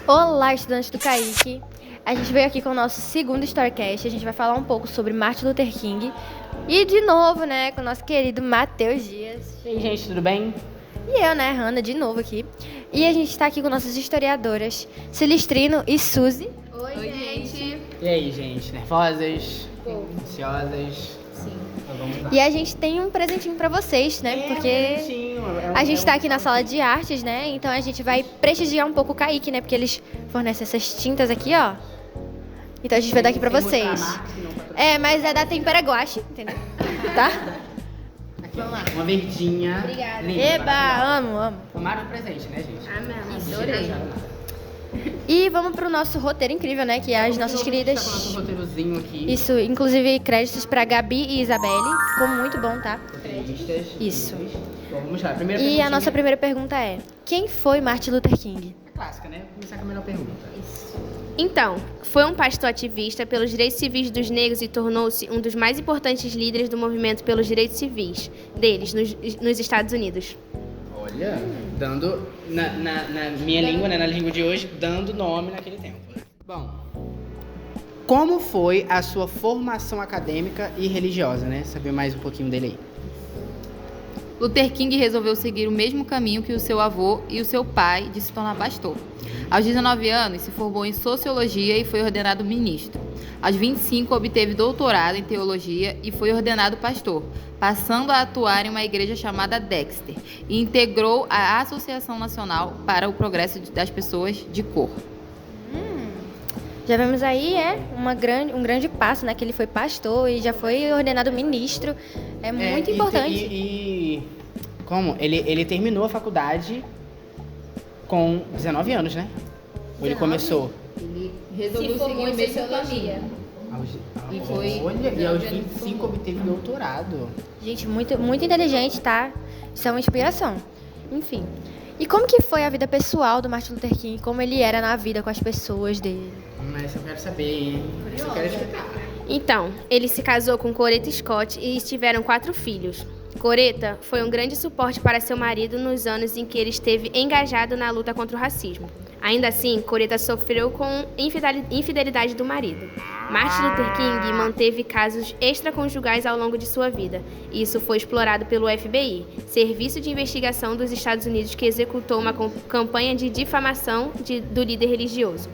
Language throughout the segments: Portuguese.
Olá, estudantes do Kaique. A gente veio aqui com o nosso segundo Storycast. A gente vai falar um pouco sobre Martin Luther King. E de novo, né, com o nosso querido Matheus Dias. E aí, gente, tudo bem? E eu, né, Hanna, de novo aqui. E a gente tá aqui com nossas historiadoras, Cilistrino e Suzy. Oi, gente. E aí, gente, nervosas? Ansiosas? Sim. Então, vamos lá. E a gente tem um presentinho pra vocês, né, porque a gente tá aqui na sala de artes, né, então a gente vai prestigiar um pouco o Kaique, né, porque eles fornecem essas tintas aqui, ó. Então a gente vai dar aqui pra vocês. Mas é da Tempera Guache, entendeu? Tá? Aqui, uma verdinha. Obrigada. Linda, Eba, maravilhosa. amo. Tomaram um presente, né, gente? Amém. Adorei. E vamos pro nosso roteiro incrível, né, que é as nossas Tá com o queridas... nosso roteirozinho aqui. Isso, inclusive créditos pra Gabi e Isabelle. Ficou muito bom, tá? Roteiristas. Isso. Bom, vamos lá. Primeira E a perguntinha. nossa primeira pergunta é: quem foi Martin Luther King? É clássica, né? Vou começar com a melhor pergunta. Então, foi um pastor ativista pelos direitos civis dos negros e tornou-se um dos mais importantes líderes do movimento pelos direitos civis deles nos Estados Unidos. Olha, dando, na minha língua, né, na língua de hoje, dando nome naquele tempo. Bom, como foi a sua formação acadêmica e religiosa, né? Saber mais um pouquinho dele aí. Luther King resolveu seguir o mesmo caminho que o seu avô e o seu pai de se tornar pastor. Aos 19 anos, se formou em Sociologia e foi ordenado ministro. Aos 25, obteve doutorado em Teologia e foi ordenado pastor, passando a atuar em uma igreja chamada Dexter, e integrou a Associação Nacional para o Progresso das Pessoas de Cor. Já vemos aí, um grande passo, né? Que ele foi pastor e já foi ordenado ministro. É muito importante. Como? Ele terminou a faculdade com 19 anos, né? Ou ele 19? começou? Ele resolveu seguir o mesmo caminho. E E foi- Olha, e aos 25 obteve doutorado. Gente, muito, muito inteligente, tá? Isso é uma inspiração. Enfim. E como que foi a vida pessoal do Martin Luther King? Como ele era na vida com as pessoas dele? Mas eu quero saber, hein? Isso eu quero escutar. Então, ele se casou com Coretta Scott e tiveram 4 filhos. Coretta foi um grande suporte para seu marido nos anos em que ele esteve engajado na luta contra o racismo. Ainda assim, Coretta sofreu com infidelidade do marido. Martin Luther King manteve casos extraconjugais ao longo de sua vida. Isso foi explorado pelo FBI, Serviço de Investigação dos Estados Unidos, que executou uma campanha de difamação do líder religioso.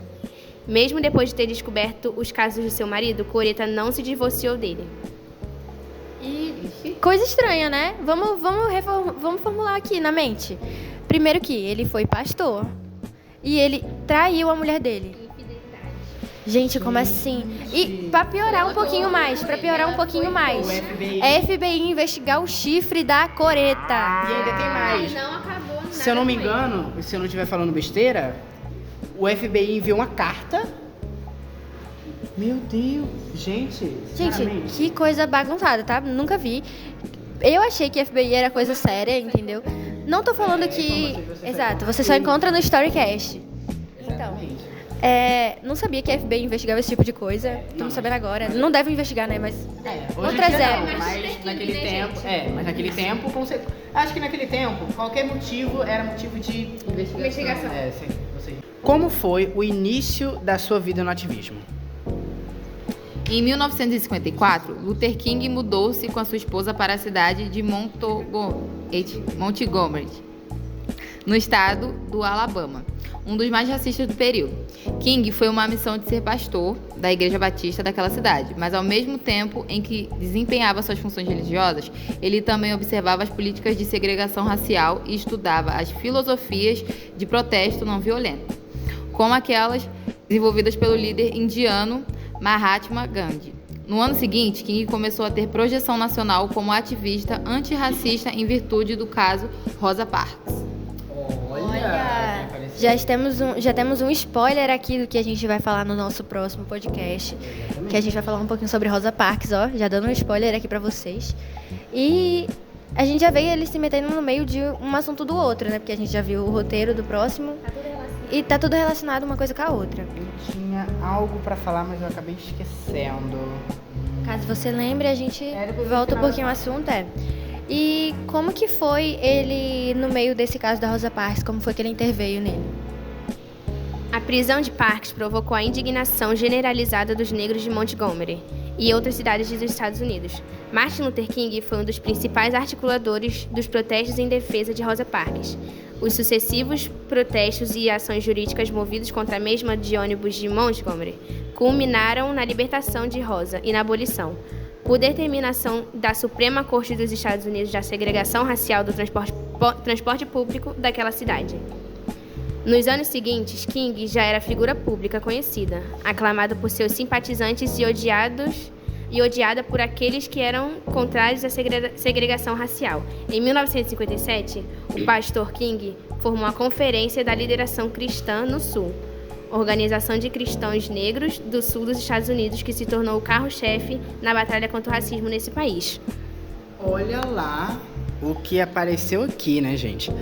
Mesmo depois de ter descoberto os casos de seu marido, Coretta não se divorciou dele. E coisa estranha, né? Vamos formular aqui na mente. Primeiro que ele foi pastor e ele traiu a mulher dele. Gente, como assim? E pra piorar um pouquinho mais, a FBI investigar o chifre da Coretta. E ainda tem mais. Não acabou nada. Se eu não me engano, se eu não estiver falando besteira, o FBI enviou uma carta. Meu Deus, gente. Gente, sinceramente. que coisa bagunçada, tá? Nunca vi. Eu achei que FBI era coisa séria, entendeu? Não tô falando que... Exato, você só encontra no Storycast. Então, Exatamente. não sabia que a FBI investigava esse tipo de coisa. Estamos sabendo agora. Não deve investigar, né? Mas Hoje Outra em dia zero. não, mas naquele tempo, mas naquele tempo, acho que naquele tempo, qualquer motivo era motivo de Investigação. Sim, você. Como foi o início da sua vida no ativismo? Em 1954, Luther King mudou-se com a sua esposa para a cidade de Montgomery, no estado do Alabama, um dos mais racistas do período. King foi uma missão de ser pastor da Igreja Batista daquela cidade, mas ao mesmo tempo em que desempenhava suas funções religiosas, ele também observava as políticas de segregação racial e estudava as filosofias de protesto não violento, como aquelas desenvolvidas pelo líder indiano Mahatma Gandhi. No ano seguinte, King começou a ter projeção nacional como ativista antirracista em virtude do caso Rosa Parks. olha, já temos um spoiler aqui do que a gente vai falar no nosso próximo podcast. Que a gente vai falar um pouquinho sobre Rosa Parks, ó. Já dando um spoiler aqui pra vocês. E a gente já veio ele se metendo no meio de um assunto do outro, né? Porque a gente já viu o roteiro do próximo. E tá tudo relacionado uma coisa com a outra. Eu tinha algo pra falar, mas eu acabei esquecendo. Caso você lembre, a gente depois volta no um pouquinho ao assunto, E como que foi ele no meio desse caso da Rosa Parks? Como foi que ele interveio nele? A A prisão de Parks provocou a indignação generalizada dos negros de Montgomery e outras cidades dos Estados Unidos. Martin Luther King foi um dos principais articuladores dos protestos em defesa de Rosa Parks. Os sucessivos protestos e ações jurídicas movidos contra a mesma de ônibus de Montgomery culminaram na libertação de Rosa e na abolição, por determinação da Suprema Corte dos Estados Unidos, da segregação racial do transporte público daquela cidade. Nos anos seguintes, King já era figura pública conhecida, aclamado por seus simpatizantes e odiada por aqueles que eram contrários à segregação racial. Em 1957, o pastor King formou a Conferência da Lideração Cristã no Sul, organização de cristãos negros do sul dos Estados Unidos, que se tornou o carro-chefe na batalha contra o racismo nesse país. Olha lá o que apareceu aqui, né, gente?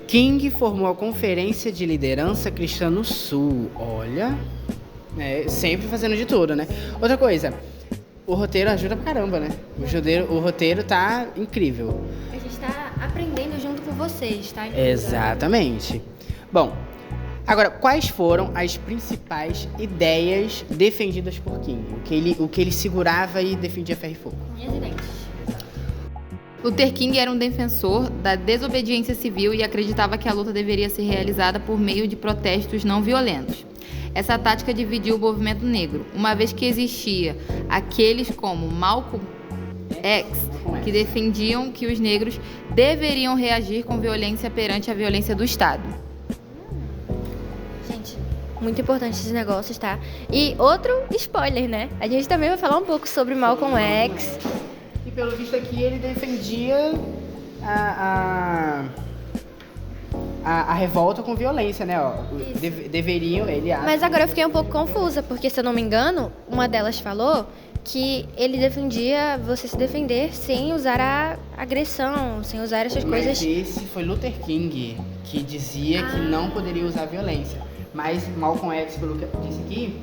King formou a Conferência de Liderança Cristã no Sul. Olha, sempre fazendo de tudo, né? Outra coisa, o roteiro ajuda pra caramba, né? O roteiro tá incrível. A gente tá aprendendo junto com vocês, tá? Exatamente. Bom, agora, quais foram as principais ideias defendidas por King? O que ele segurava e defendia ferro e fogo? Minhas ideias. Luther King era um defensor da desobediência civil e acreditava que a luta deveria ser realizada por meio de protestos não violentos. Essa tática dividiu o movimento negro, uma vez que existia aqueles como Malcolm X, que defendiam que os negros deveriam reagir com violência perante a violência do Estado. Gente, muito importante esses negócios, tá? E outro spoiler, né? A gente também vai falar um pouco sobre Malcolm X. E pelo visto aqui ele defendia a revolta com violência, né? Ó, deveriam, ele acha. Mas agora eu fiquei um pouco confusa, porque se eu não me engano, uma delas falou que ele defendia você se defender sem usar a agressão, sem usar essas coisas. Mas esse foi Luther King, que dizia que não poderia usar violência. Mas Malcolm X, pelo que eu disse aqui,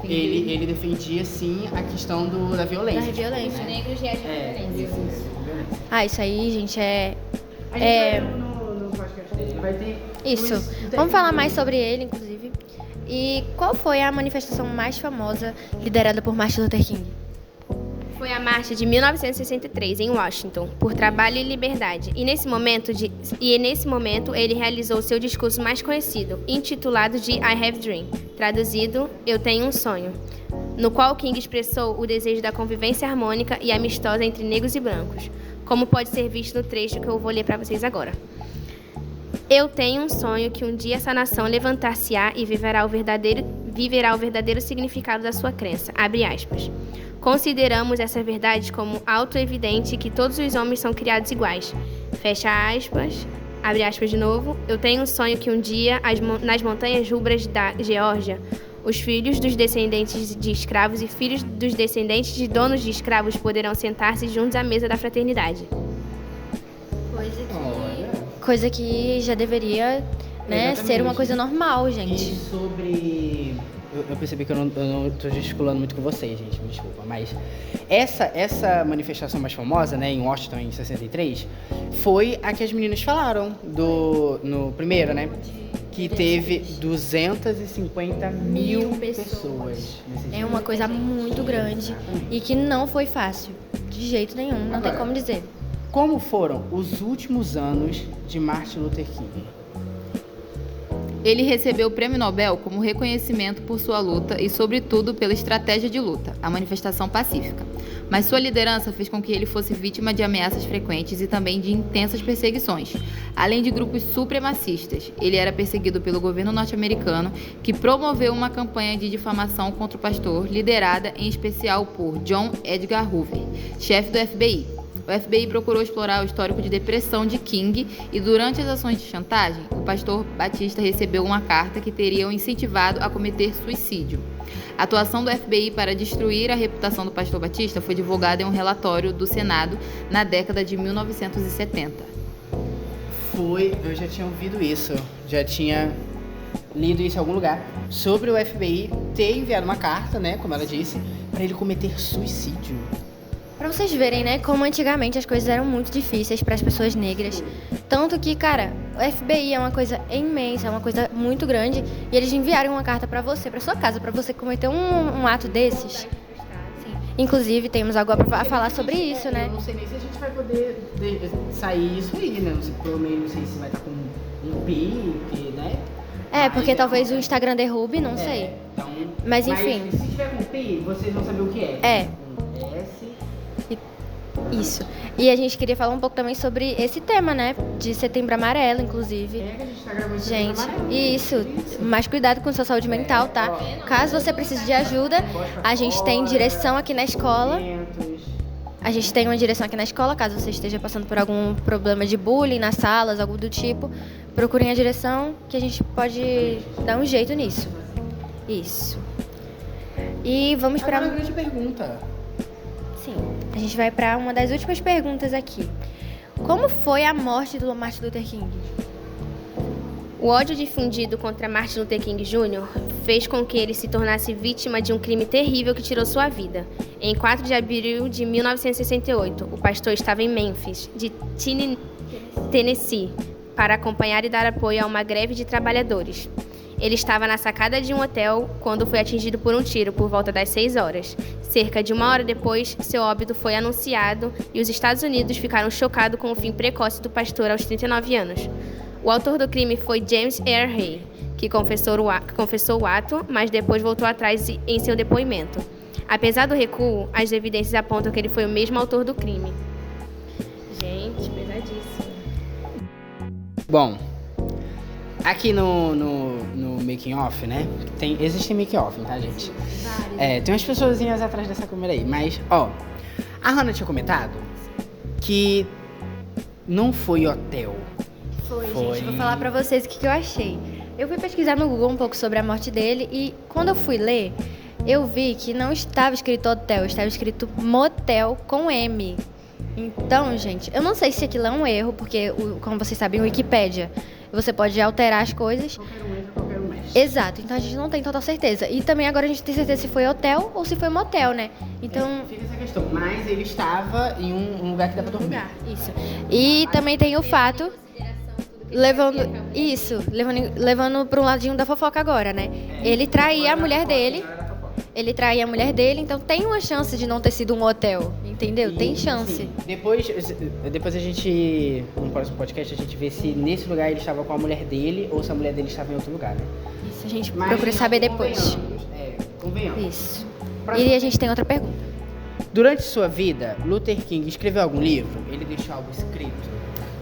ele defendia sim a questão da violência. Da violência. Os negros reagem com violência. Isso aí, gente, A gente vai no podcast dele, vai ter... Isso. Vamos falar mais sobre ele, inclusive. E qual foi a manifestação mais famosa liderada por Martin Luther King? Foi a marcha de 1963, em Washington, por trabalho e liberdade. E nesse momento ele realizou seu discurso mais conhecido, intitulado de I Have a Dream, traduzido, Eu Tenho um Sonho, no qual King expressou o desejo da convivência harmônica e amistosa entre negros e brancos, como pode ser visto no trecho que eu vou ler para vocês agora. Eu tenho um sonho que um dia essa nação levantar-se-á e viverá o verdadeiro significado da sua crença. Abre aspas. Consideramos essa verdade como auto-evidente que todos os homens são criados iguais. Fecha aspas. Abre aspas de novo. Eu tenho um sonho que um dia, nas montanhas rubras da Geórgia, os filhos dos descendentes de escravos e filhos dos descendentes de donos de escravos poderão sentar-se juntos à mesa da fraternidade. Coisa que já deveria, né, ser uma coisa normal, gente. E sobre... Eu percebi que eu não tô gesticulando muito com vocês, gente, me desculpa, mas essa manifestação mais famosa, né, em Washington, em 63, foi a que as meninas falaram no primeiro, né, que teve 250 mil pessoas. É uma coisa muito grande e que não foi fácil, de jeito nenhum, não tem como dizer. Como foram os últimos anos de Martin Luther King? Ele recebeu o Prêmio Nobel como reconhecimento por sua luta e, sobretudo, pela estratégia de luta, a manifestação pacífica. Mas sua liderança fez com que ele fosse vítima de ameaças frequentes e também de intensas perseguições. Além de grupos supremacistas, ele era perseguido pelo governo norte-americano, que promoveu uma campanha de difamação contra o pastor, liderada em especial por John Edgar Hoover, chefe do FBI. O FBI procurou explorar o histórico de depressão de King e, durante as ações de chantagem, o pastor Batista recebeu uma carta que teria o incentivado a cometer suicídio. A atuação do FBI para destruir a reputação do pastor Batista foi divulgada em um relatório do Senado na década de 1970. Eu já tinha ouvido isso, já tinha lido isso em algum lugar, sobre o FBI ter enviado uma carta, né, como ela disse, para ele cometer suicídio. Pra vocês verem, né, como antigamente as coisas eram muito difíceis para as pessoas negras. Tanto que, cara, o FBI é uma coisa imensa, é uma coisa muito grande. E eles enviaram uma carta pra você, pra sua casa, pra você cometer um ato desses. Sim. Inclusive, temos algo a falar sobre isso, né? Eu não sei nem se a gente vai poder sair isso aí, né? Provavelmente não sei se vai estar com um pi, né? Porque talvez o Instagram derrube, não sei. Então, mas enfim. Mas se tiver com pi, vocês vão saber o que é. É. S. Isso. E a gente queria falar um pouco também sobre esse tema, né? De Setembro Amarelo, inclusive. Que a gente tá gravando Gente, amarelo, isso. Mais cuidado com sua saúde mental, tá? Caso você precise de ajuda, a gente tem direção aqui na escola. A gente tem uma direção aqui na escola, caso você esteja passando por algum problema de bullying nas salas, algo do tipo. Procurem a direção que a gente pode dar um jeito nisso. Isso. E vamos para uma grande pergunta. Sim, a gente vai para uma das últimas perguntas aqui. Como foi a morte do Martin Luther King? O ódio difundido contra Martin Luther King Jr. fez com que ele se tornasse vítima de um crime terrível que tirou sua vida. Em 4 de abril de 1968, o pastor estava em Memphis, de Tennessee, para acompanhar e dar apoio a uma greve de trabalhadores. Ele estava na sacada de um hotel quando foi atingido por um tiro por volta das 6 horas. Cerca de 1 hora depois, seu óbito foi anunciado e os Estados Unidos ficaram chocados com o fim precoce do pastor aos 39 anos. O autor do crime foi James Earl Ray, que confessou o ato, mas depois voltou atrás em seu depoimento. Apesar do recuo, as evidências apontam que ele foi o mesmo autor do crime. Gente, pesadíssimo. Bom, aqui no making off, né? Existem making off, tá, gente? Tem umas pessoazinhas atrás dessa câmera aí, mas, ó, a Hannah tinha comentado que não foi hotel. Foi, gente. Vou falar pra vocês o que eu achei. Eu fui pesquisar no Google um pouco sobre a morte dele e quando eu fui ler, eu vi que não estava escrito hotel, estava escrito motel com M. Então, gente, eu não sei se aquilo é um erro, porque, como vocês sabem, o Wikipédia, você pode alterar as coisas. Qualquer um entra, qualquer um mexe. Exato, então a gente não tem total certeza. E também agora a gente tem certeza se foi hotel ou se foi motel, né? Então... Fica essa questão, mas ele estava em um lugar que dá pra dormir. Isso. E também tem o fato... Levando para um ladinho da fofoca agora, né? Ele traía a mulher dele. Ele traía a mulher dele, então tem uma chance de não ter sido um hotel, entendeu? Tem chance. Sim. Depois a gente, no próximo podcast, a gente vê se nesse lugar ele estava com a mulher dele ou se a mulher dele estava em outro lugar, né? Isso, a gente procura saber depois. Convenhamos. Isso. E a gente tem outra pergunta. Durante sua vida, Luther King escreveu algum livro? Ele deixou algo escrito?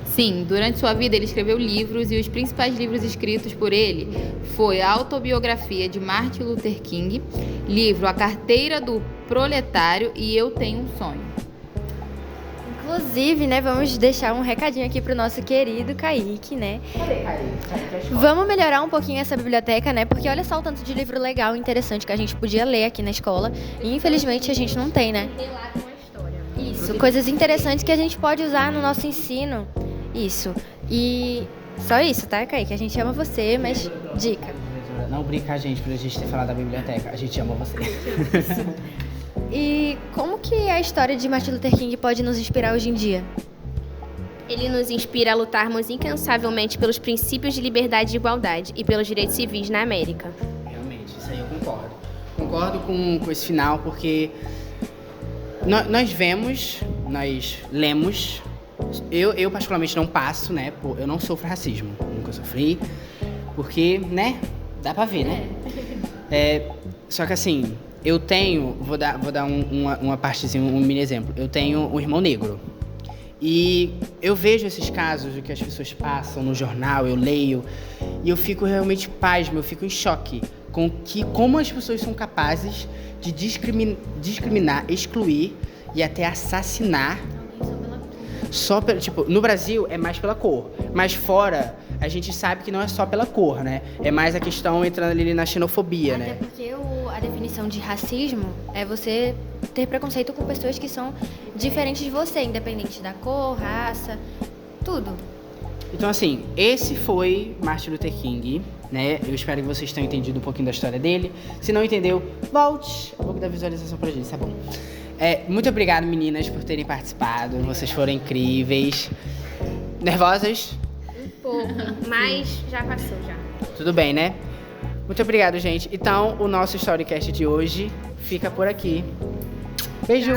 Sim, durante sua vida ele escreveu livros e os principais livros escritos por ele foi a autobiografia de Martin Luther King, livro A Carteira do Proletário e Eu Tenho um Sonho. Inclusive, né, vamos deixar um recadinho aqui pro nosso querido Kaique, né? Cadê Kaique? Vamos melhorar um pouquinho essa biblioteca, né? Porque olha só o tanto de livro legal e interessante que a gente podia ler aqui na escola e infelizmente a gente não tem, né? Isso, coisas interessantes que a gente pode usar no nosso ensino. Isso. E só isso, tá, Kaique? A gente ama você, mas dica. Não brinca, gente, por a gente ter falado da biblioteca. A gente ama você. E como que a história de Martin Luther King pode nos inspirar hoje em dia? Ele nos inspira a lutarmos incansavelmente pelos princípios de liberdade e igualdade e pelos direitos civis na América. Realmente, isso aí eu concordo. Concordo com esse final, porque nós lemos... Eu particularmente não passo, né? Eu não sofro racismo. Nunca sofri. Porque, né? Dá pra ver, né? Só que assim, eu tenho... Vou dar uma partezinha, um mini exemplo. Eu tenho um irmão negro. E eu vejo esses casos do que as pessoas passam no jornal, eu leio. E eu fico realmente pasmo, eu fico em choque com como as pessoas são capazes de discriminar, excluir e até assassinar. Só pelo, tipo, no Brasil é mais pela cor, mas fora a gente sabe que não é só pela cor, né? É mais a questão entrando ali na xenofobia, né? Até porque a definição de racismo é você ter preconceito com pessoas que são diferentes de você, independente da cor, raça, tudo. Então, assim, esse foi Martin Luther King, né? Eu espero que vocês tenham entendido um pouquinho da história dele. Se não entendeu, volte um pouco da visualização pra gente, tá bom? Muito obrigado, meninas, por terem participado. Vocês foram incríveis. Nervosas? Um pouco, mas já passou já. Tudo bem, né? Muito obrigado, gente. Então, o nosso Storycast de hoje fica por aqui. Beijo!